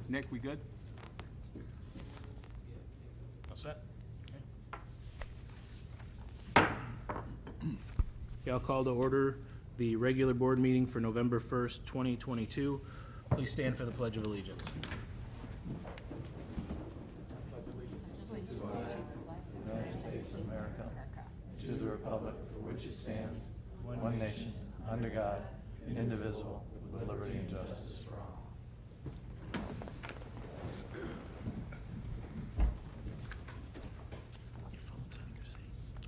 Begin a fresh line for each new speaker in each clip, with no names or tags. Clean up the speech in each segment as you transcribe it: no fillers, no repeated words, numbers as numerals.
Nick, we good?
All set? Okay, I'll call to order the regular board meeting for November 1st, 2022. Please stand for the Pledge of Allegiance.
United States of America, to the republic for which it stands, one nation, under God, indivisible, with liberty and justice for all.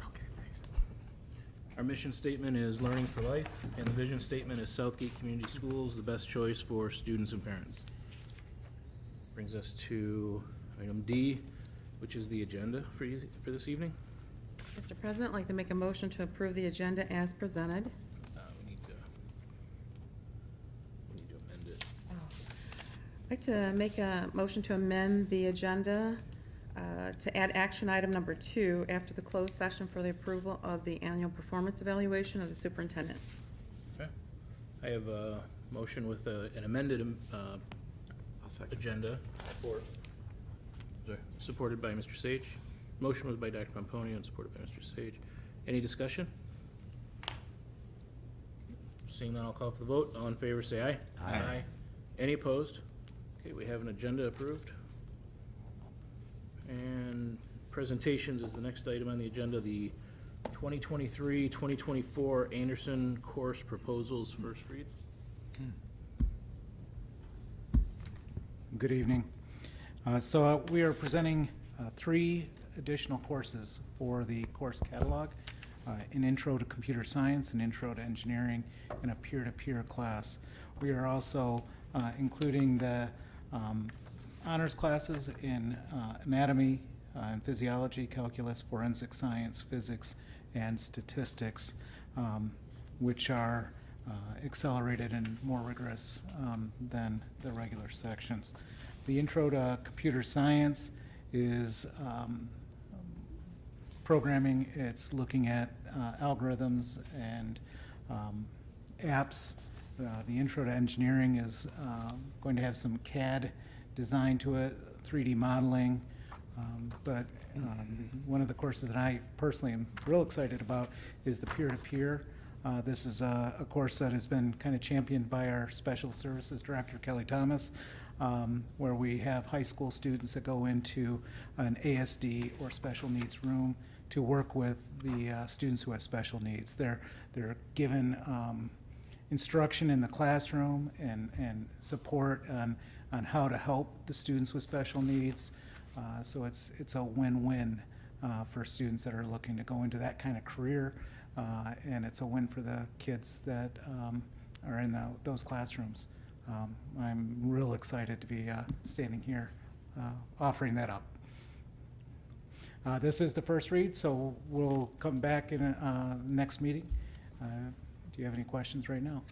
Okay, thanks.
Our mission statement is Learning for Life, and the vision statement is Southgate Community Schools, the best choice for students and parents. Brings us to item D, which is the agenda for this evening.
Mr. President, I'd like to make a motion to approve the agenda as presented.
We need to amend it.
I'd like to make a motion to amend the agenda to add action item number 2 after the closed session for the approval of the annual performance evaluation of the superintendent.
Okay. I have a motion with an amended
I'll second.
agenda. Supported by Mr. Sage. Motion was by Dr. Pomponio and supported by Mr. Sage. Any discussion? Seeing none, I'll call for the vote. All in favor, say aye.
Aye.
Any opposed? Okay, we have an agenda approved. And presentations is the next item on the agenda, the 2023-2024 Anderson course proposals first read.
Good evening. We are presenting 3 additional courses for the course catalog, an Intro to Computer Science, an Intro to Engineering, and a peer-to-peer class. We are also including the honors classes in anatomy and physiology, calculus, forensic science, physics, and statistics, which are accelerated and more rigorous than the regular sections. The Intro to Computer Science is programming. It's looking at algorithms and apps. The Intro to Engineering is going to have some CAD design to it, 3D modeling, but one of the courses that I personally am real excited about is the peer-to-peer. This is a course that has been kind of championed by our Special Services Director, Kelly Thomas, where we have high school students that go into an ASD or special needs room to work with the students who have special needs. They're given instruction in the classroom and support on how to help the students with special needs. So it's a win-win for students that are looking to go into that kind of career, and it's a win for the kids that are in those classrooms. I'm real excited to be standing here offering that up. This is the first read, so we'll come back in next meeting. Do you have any questions right now?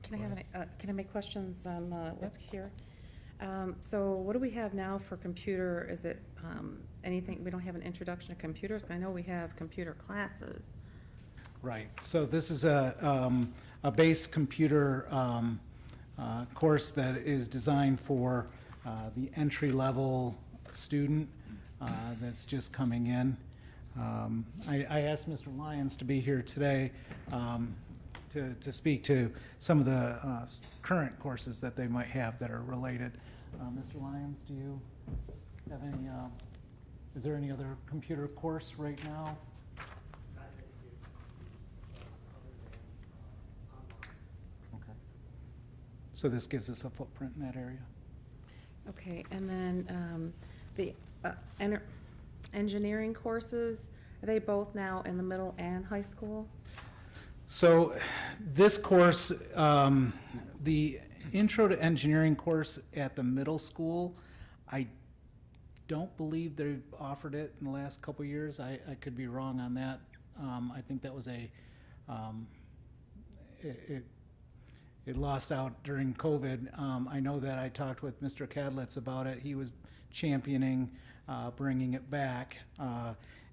Can I have any, can I make questions on what's here? So what do we have now for computer? Is it anything, we don't have an introduction to computers? I know we have computer classes.
Right. So this is a base computer course that is designed for the entry-level student that's just coming in. I asked Mr. Lyons to be here today to speak to some of the current courses that they might have that are related. Mr. Lyons, do you have any, is there any other computer course right now? Okay. So this gives us a footprint in that area.
Okay, and then the engineering courses, are they both now in the middle and high school?
So this course, the Intro to Engineering course at the middle school, I don't believe they've offered it in the last couple of years. I could be wrong on that. I think that was it lost out during COVID. I know that I talked with Mr. Kadlitz about it. He was championing bringing it back.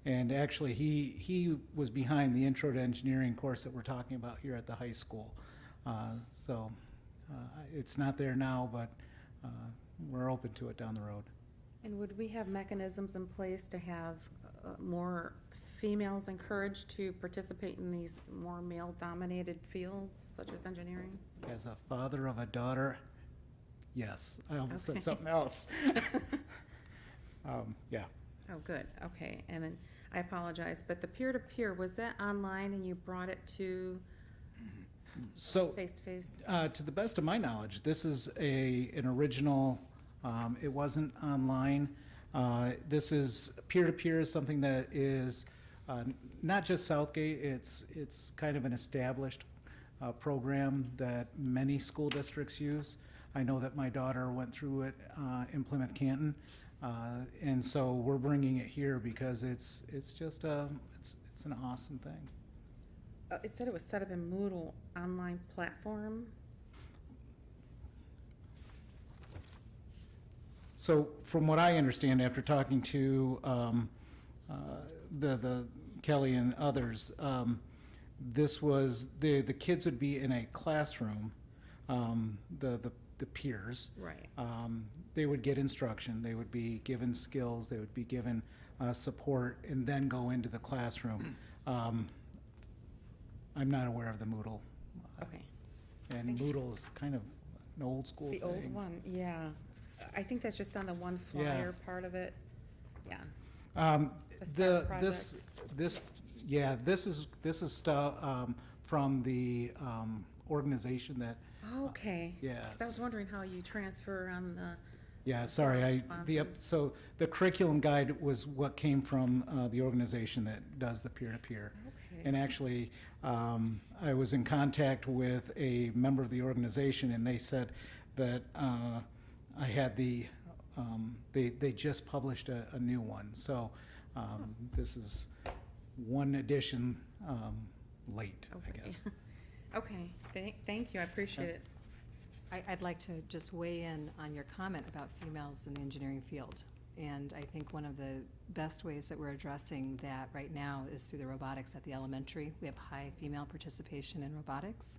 And actually, he was behind the Intro to Engineering course that we're talking about here at the high school. So it's not there now, but we're open to it down the road.
And would we have mechanisms in place to have more females encouraged to participate in these more male-dominated fields, such as engineering?
As a father of a daughter, yes. I almost
Okay.
said something else. Yeah.
Oh, good, okay. And then, I apologize, but the peer-to-peer, was that online and you brought it to
So,
face-to-face?
to the best of my knowledge, this is an original, it wasn't online. This is, peer-to-peer is something that is not just Southgate, it's kind of an established program that many school districts use. I know that my daughter went through it in Plymouth Canton, and so we're bringing it here because it's just it's an awesome thing.
It said it was set up in Moodle online platform.
So from what I understand, after talking to the Kelly and others, this was, the kids would be in a classroom, the peers.
Right.
They would get instruction, they would be given skills, they would be given support, and then go into the classroom. I'm not aware of the Moodle.
Okay.
And Moodle is kind of an old school
It's
thing.
the old one, yeah. I think that's just on the one
Yeah.
flyer part of it. Yeah.
The,
STEM
this is stuff, from the, organization that,
Okay. 'Cause I was
yes.
wondering how you transfer on the,
Yeah, sorry,
Responses.
so the curriculum guide was what came from, the organization that does the peer-to-peer.
okay.
And actually, I was in contact with a member of the organization, and they said that I had they just published a new one. So this is one edition late, I
Okay.
guess.
Okay, thank you, I appreciate it.
I'd like to just weigh in on your comment about females in the engineering field. And I think one of the best ways that we're addressing that right now is through the robotics at the elementary. We have high female participation in robotics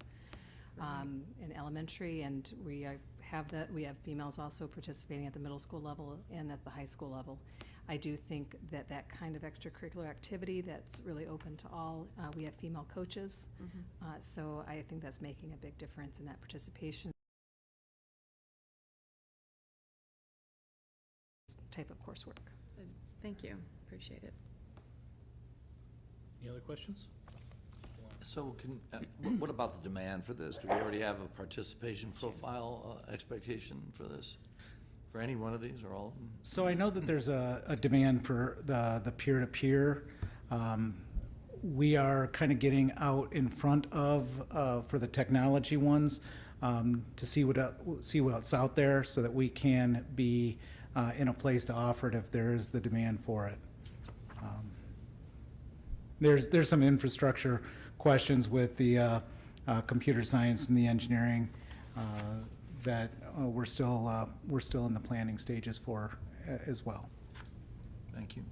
in elementary, and we have females also participating at the middle school level and at the high school level. I do think that that kind of extracurricular activity that's really open to all, we have female coaches. So I think that's making a big difference in that participation type of coursework.
Good. Thank you, appreciate it.
Any other questions?
So what about the demand for this? Do we already have a participation profile expectation for this? For any one of these or all of them?
So I know that there's a demand for the peer-to-peer. We are kind of getting out in front of, for the technology ones, to see what's out there so that we can be in a place to offer it if there is the demand for it. There's some infrastructure questions with the computer science and the engineering that we're still in the planning stages for as well.
Thank you.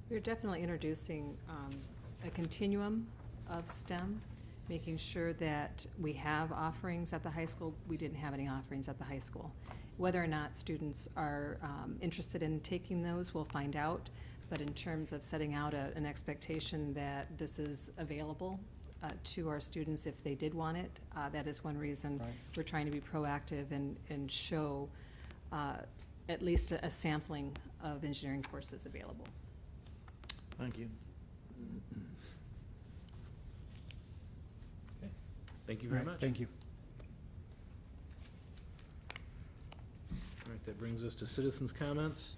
We're definitely introducing a continuum of STEM, making sure that we have offerings at the high school. We didn't have any offerings at the high school. Whether or not students are interested in taking those, we'll find out. But in terms of setting out an expectation that this is available to our students if they did want it, that is one reason
Right.
we're trying to be proactive and show at least a sampling of engineering courses available.
Thank you.
Okay. Thank you very
Right,
much.
Thank you.
All right, that brings us to citizens' comments.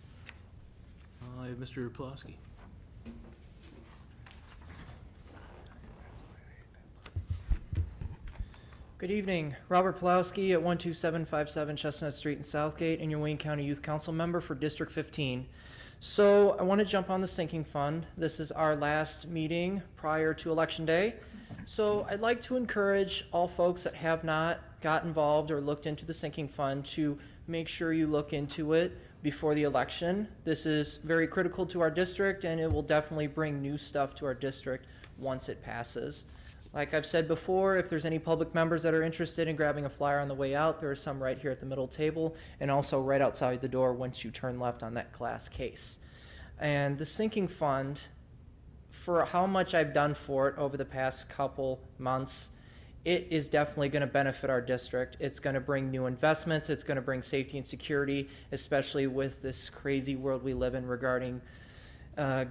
I have Mr. Pulaski.
Good evening. Robert Pulowski at 12757 Chestnut Street in Southgate, and your Wayne County Youth Council member for District 15. So I want to jump on the sinking fund. This is our last meeting prior to Election Day. So I'd like to encourage all folks that have not got involved or looked into the sinking fund to make sure you look into it before the election. This is very critical to our district, and it will definitely bring new stuff to our district once it passes. Like I've said before, if there's any public members that are interested in grabbing a flyer on the way out, there are some right here at the middle table and also right outside the door once you turn left on that glass case. And the sinking fund, for how much I've done for it over the past couple months, it is definitely going to benefit our district. It's going to bring new investments. It's going to bring safety and security, especially with this crazy world we live in regarding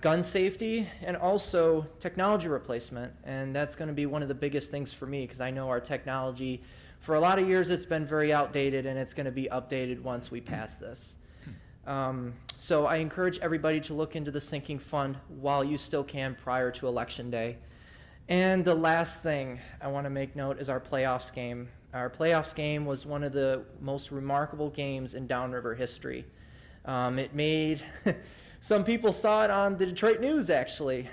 gun safety and also technology replacement. And that's going to be one of the biggest things for me because I know our technology, for a lot of years, it's been very outdated and it's going to be updated once we pass this. So I encourage everybody to look into the sinking fund while you still can prior to Election Day. And the last thing I want to make note is our playoffs game. Our playoffs game was one of the most remarkable games in Downriver history. It made, some people saw it on the Detroit News actually.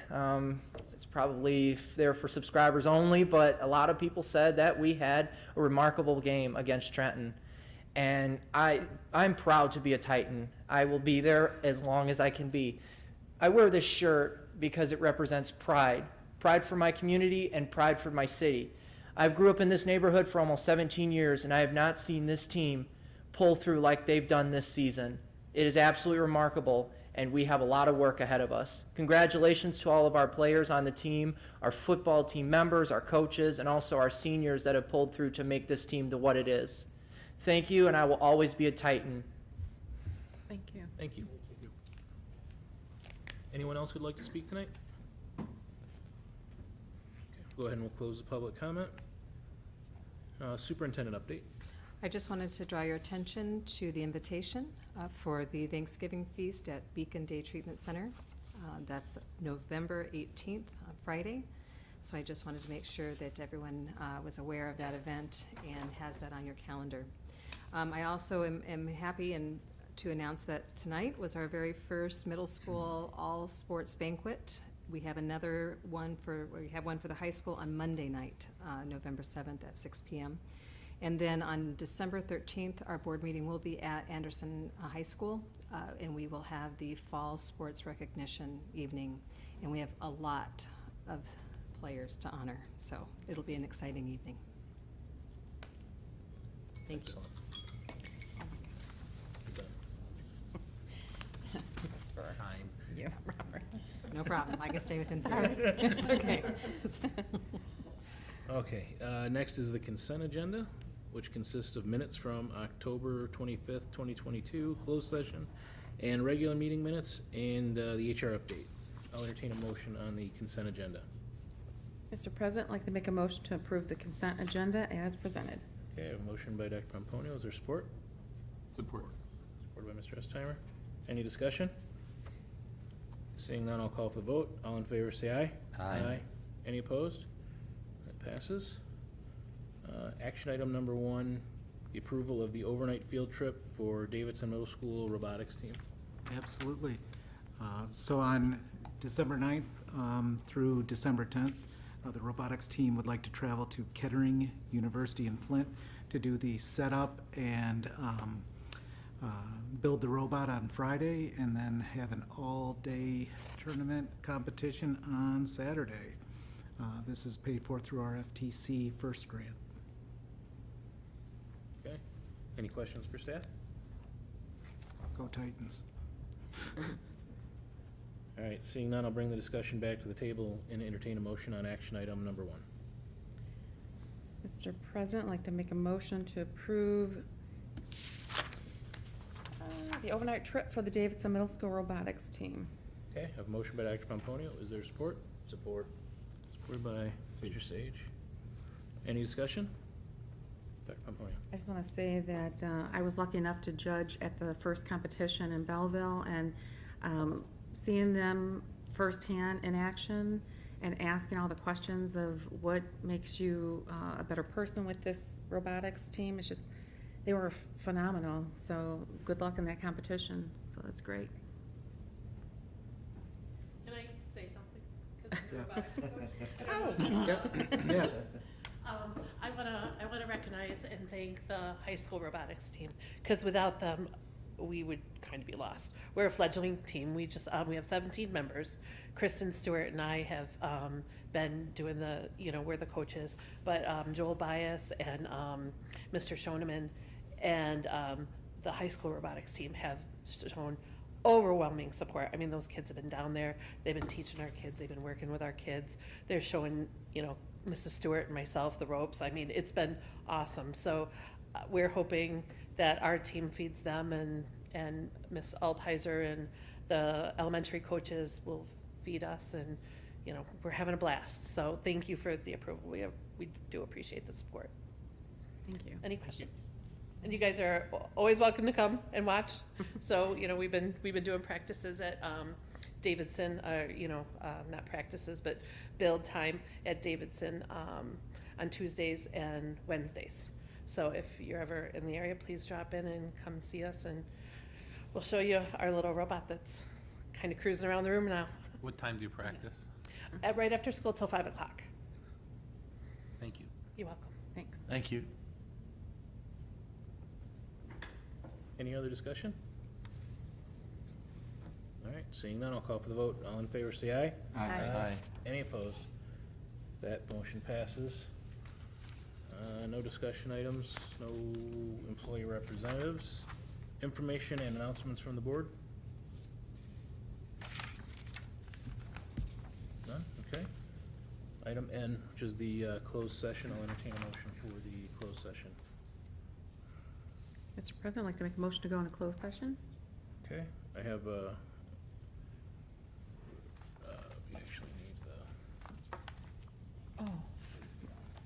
It's probably there for subscribers only, but a lot of people said that we had a remarkable game against Trenton. And I'm proud to be a Titan. I will be there as long as I can be. I wear this shirt because it represents pride. Pride for my community and pride for my city. I've grew up in this neighborhood for almost 17 years, and I have not seen this team pull through like they've done this season. It is absolutely remarkable, and we have a lot of work ahead of us. Congratulations to all of our players on the team, our football team members, our coaches, and also our seniors that have pulled through to make this team to what it is. Thank you, and I will always be a Titan.
Thank you.
Thank you. Anyone else who'd like to speak tonight? Okay, go ahead and we'll close the public comment. Superintendent update.
I just wanted to draw your attention to the invitation for the Thanksgiving feast at Beacon Day Treatment Center. That's November 18th, on Friday. So I just wanted to make sure that everyone was aware of that event and has that on your calendar. I also am happy to announce that tonight was our very first middle school all sports banquet. We have one for the high school on Monday night, November 7th at 6 p.m. And then on December 13th, our board meeting will be at Anderson High School, and we will have the fall sports recognition evening. And we have a lot of players to honor, so it'll be an exciting evening. Thank you.
Excellent.
Time.
You, Robert.
No problem, I can stay within 3. It's okay.
Okay, next is the consent agenda, which consists of minutes from October 25th, 2022, closed session, and regular meeting minutes, and the HR update. I'll entertain a motion on the consent agenda.
Mr. President, I'd like to make a motion to approve the consent agenda as presented.
Okay, I have a motion by Dr. Pomponio. Is there support?
Support.
Supported by Mr. Estheimer. Any discussion? Seeing none, I'll call for the vote. All in favor, say aye.
Aye.
Any opposed? That passes. Action item number 1, the approval of the overnight field trip for Davidson Middle School robotics team.
Absolutely. So on December 9th through December 10th, the robotics team would like to travel to Kettering University in Flint to do the setup and build the robot on Friday, and then have an all-day tournament competition on Saturday. This is paid for through our FTC FIRST grant.
Okay. Any questions for staff?
Go Titans.
All right, seeing none, I'll bring the discussion back to the table and entertain a motion on action item number 1.
Mr. President, I'd like to make a motion to approve the overnight trip for the Davidson Middle School robotics team.
Okay, I have a motion by Dr. Pomponio. Is there support? Support. Supported by Mr. Sage. Any discussion? Dr. Pomponio.
I just want to say that I was lucky enough to judge at the first competition in Belleville, and seeing them firsthand in action and asking all the questions of what makes you a better person with this robotics team, it's just, they were phenomenal. So good luck in that competition. So that's great.
Can I say something? 'Cause I'm a robotics coach.
Oh.
Yeah.
I wanna recognize and thank the high school robotics team, because without them, we would kind of be lost. We're a fledgling team. We just, we have 17 members. Kristen Stewart and I have been doing the, we're the coaches, but Joel Bias and Mr. Schoeneman and the high school robotics team have shown overwhelming support. I mean, those kids have been down there. They've been teaching our kids. They've been working with our kids. They're showing, Mrs. Stewart and myself the ropes. I mean, it's been awesome. So we're hoping that our team feeds them, and Miss Altizer and the elementary coaches will feed us, and we're having a blast. So thank you for the approval. We do appreciate the support.
Thank you.
Any questions? And you guys are always welcome to come and watch. So we've been doing practices at Davidson, not practices, but build time at Davidson on Tuesdays and Wednesdays. So if you're ever in the area, please drop in and come see us, and we'll show you our little robot that's kind of cruising around the room now.
What time do you practice?
Right after school till 5 o'clock.
Thank you.
You're welcome.
Thanks.
Thank you.
Any other discussion? All right, seeing none, I'll call for the vote. All in favor, say aye.
Aye.
Any opposed? That motion passes. No discussion items, no employee representatives. Information and announcements from the board? None? Okay. Item N, which is the closed session. I'll entertain a motion for the closed session.
Mr. President, I'd like to make a motion to go into closed session.
Okay, I have we actually need the,
Oh.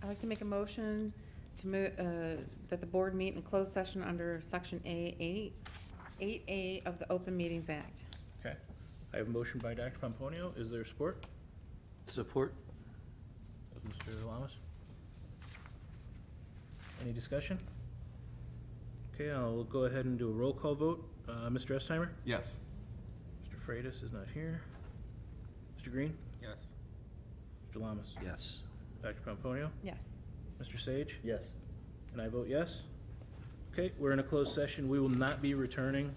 I'd like to make a motion to move, that the board meet in closed session under section A8A of the Open Meetings Act.
okay. I have a motion by Dr. Pomponio. Is there support?
Support?
Of Mr. Lamas? Any discussion? Okay, I'll go ahead and do a roll call vote. Mr. Estheimer?
Yes.
Mr. Freitas is not here. Mr. Green?
Yes.
Mr. Lamas?
Yes.
Dr. Pomponio?
Yes.
Mr. Sage?
Yes.
And I vote yes. Okay, we're in a closed session. We will not be returning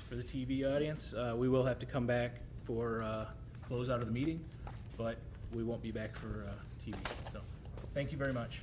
for the TV audience. We will have to come back for close out of the meeting, but we won't be back for TV. So, thank you very much.